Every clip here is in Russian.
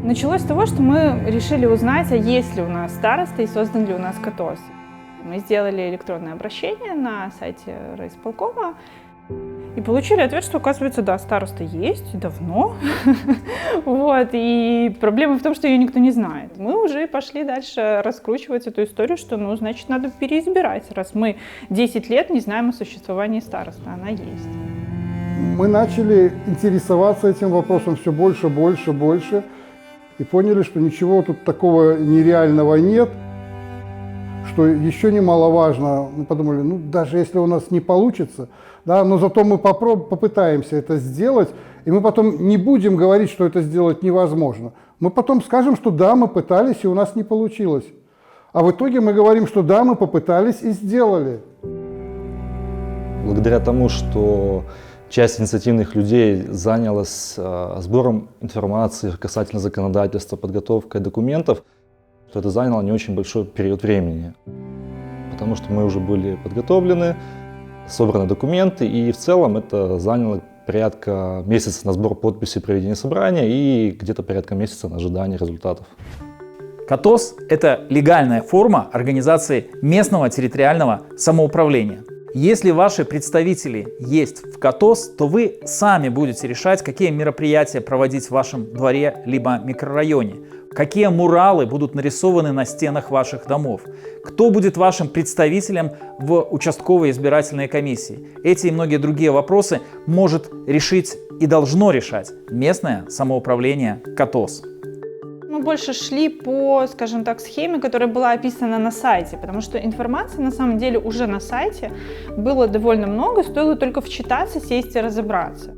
Началось с того, что мы решили узнать, а есть ли у нас староста и создан ли у нас КАТОС. Мы сделали электронное обращение на сайте райисполкома и получили ответ, что, оказывается, да, староста есть, давно. Вот, и проблема в том, что ее никто не знает. Мы уже пошли дальше раскручивать эту историю, что, ну, значит, надо переизбирать, раз мы 10 лет не знаем о существовании старосты, она есть. Мы начали интересоваться этим вопросом все больше, больше. И поняли, что ничего тут такого нереального нет, что еще немаловажно, мы подумали, ну даже если у нас не получится, да, но зато мы попытаемся это сделать, и мы потом не будем говорить, что это сделать невозможно. Мы потом скажем, что да, мы пытались, и у нас не получилось. А в итоге мы говорим, что да, мы попытались и сделали. Благодаря тому, что часть инициативных людей занялась сбором информации касательно законодательства, подготовкой документов, что это заняло не очень большой период времени. Потому что мы уже были подготовлены, собраны документы, и в целом это заняло порядка месяца на сбор подписей, проведение собрания и где-то порядка месяца на ожидание результатов. КАТОС – это легальная форма организации местного территориального самоуправления. Если ваши представители есть в КАТОС, то вы сами будете решать, какие мероприятия проводить в вашем дворе либо микрорайоне, какие муралы будут нарисованы на стенах ваших домов, кто будет вашим представителем в участковой избирательной комиссии. Эти и многие другие вопросы может решить и должно решать местное самоуправление КАТОС. Мы больше шли по, скажем так, схеме, которая была описана на сайте, потому что информации на самом деле уже на сайте было довольно много, стоило только вчитаться, сесть и разобраться.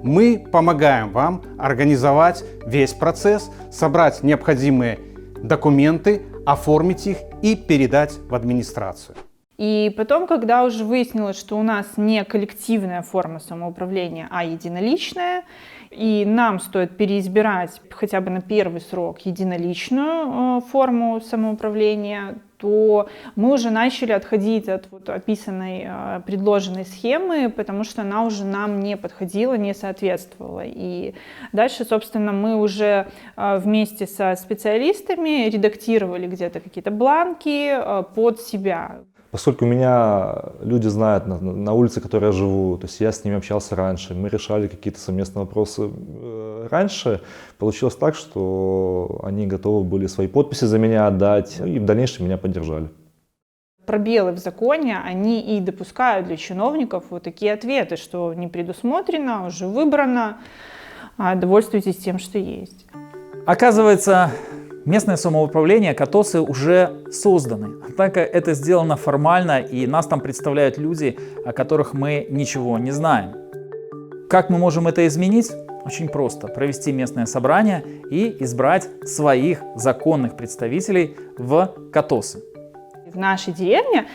Мы помогаем вам организовать весь процесс, собрать необходимые документы, оформить их и передать в администрацию. И потом, когда уже выяснилось, что у нас не коллективная форма самоуправления, а единоличная, и нам стоит переизбирать хотя бы на первый срок единоличную форму самоуправления, то мы уже начали отходить от вот описанной, предложенной схемы, потому что она уже нам не подходила, не соответствовала. И дальше, собственно, мы уже вместе со специалистами редактировали где-то какие-то бланки под себя. Поскольку меня люди знают на улице, в которой я живу, то есть я с ними общался раньше, мы решали какие-то совместные вопросы раньше, получилось так, что они готовы были свои подписи за меня отдать и в дальнейшем меня поддержали. Пробелы в законе, они и допускают для чиновников вот такие ответы, что не предусмотрено, уже выбрано, довольствуйтесь тем, что есть. Оказывается, местное самоуправление, КАТОСы уже созданы. Однако это сделано формально, и нас там представляют люди, о которых мы ничего не знаем. Как мы можем это изменить? Очень просто. Провести местное собрание и избрать своих законных представителей в КАТОСы. В нашей деревне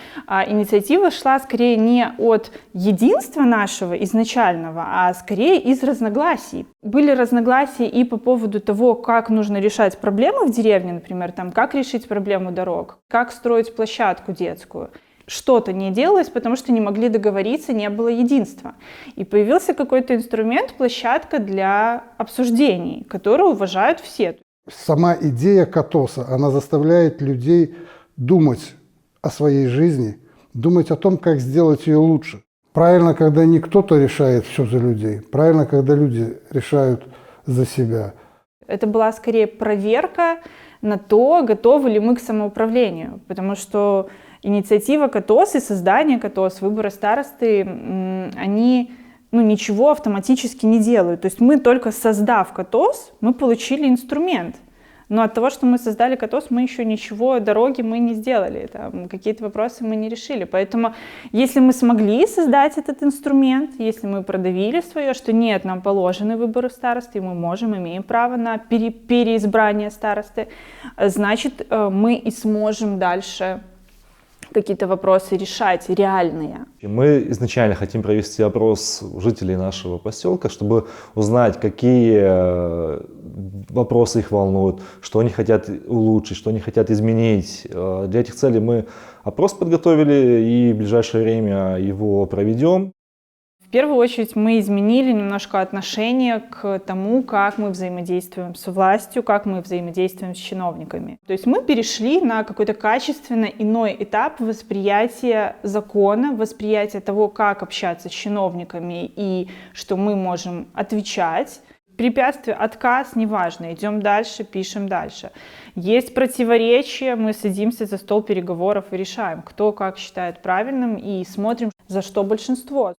инициатива шла скорее не от единства нашего изначального, а скорее из разногласий. Были разногласия и по поводу того, как нужно решать проблемы в деревне, например, там, как решить проблему дорог, как строить площадку детскую. Что-то не делалось, потому что не могли договориться, не было единства. И появился какой-то инструмент, площадка для обсуждений, которую уважают все. Сама идея КАТОСа, она заставляет людей думать о своей жизни, думать о том, как сделать ее лучше. Правильно, когда не кто-то решает все за людей, правильно, когда люди решают за себя. Это была скорее проверка на то, готовы ли мы к самоуправлению, потому что инициатива КАТОС и создание КАТОС, выборы старосты, они ничего автоматически не делают. То есть мы только создав КАТОС, мы получили инструмент. Но от того, что мы создали КАТОС, мы еще ничего, дороги мы не сделали, там, какие-то вопросы мы не решили. Поэтому если мы смогли создать этот инструмент, если мы продавили свое, что нет, нам положены выборы старосты, и мы можем, имеем право на переизбрание старосты, значит, мы и сможем дальше какие-то вопросы решать, реальные. Мы изначально хотим провести опрос у жителей нашего поселка, чтобы узнать, какие вопросы их волнуют, что они хотят улучшить, что они хотят изменить. Для этих целей мы опрос подготовили и в ближайшее время его проведем. В первую очередь мы изменили немножко отношение к тому, как мы взаимодействуем с властью, как мы взаимодействуем с чиновниками. То есть мы перешли на какой-то качественно иной этап восприятия закона, восприятия того, как общаться с чиновниками и что мы можем отвечать. Препятствие, отказ, неважно, идем дальше, пишем дальше. Есть противоречия, мы садимся за стол переговоров и решаем, кто как считает правильным, и смотрим, за что большинство.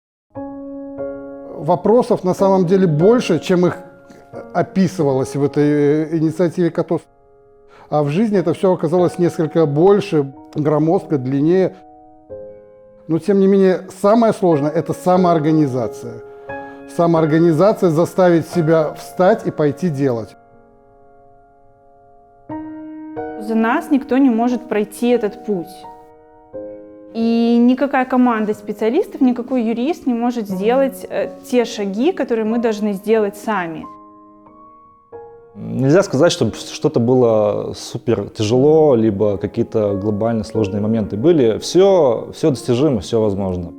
Вопросов на самом деле больше, чем их описывалось в этой инициативе КАТОС. А в жизни это все оказалось несколько больше, громоздко, длиннее. Но тем не менее, самое сложное – это самоорганизация. Самоорганизация заставить себя встать и пойти делать. За нас никто не может пройти этот путь. И никакая команда специалистов, никакой юрист не может сделать те шаги, которые мы должны сделать сами. Нельзя сказать, что что-то было супер тяжело, либо какие-то глобально сложные моменты были. Все достижимо, все возможно.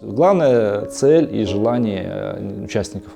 Главное – цель и желание участников.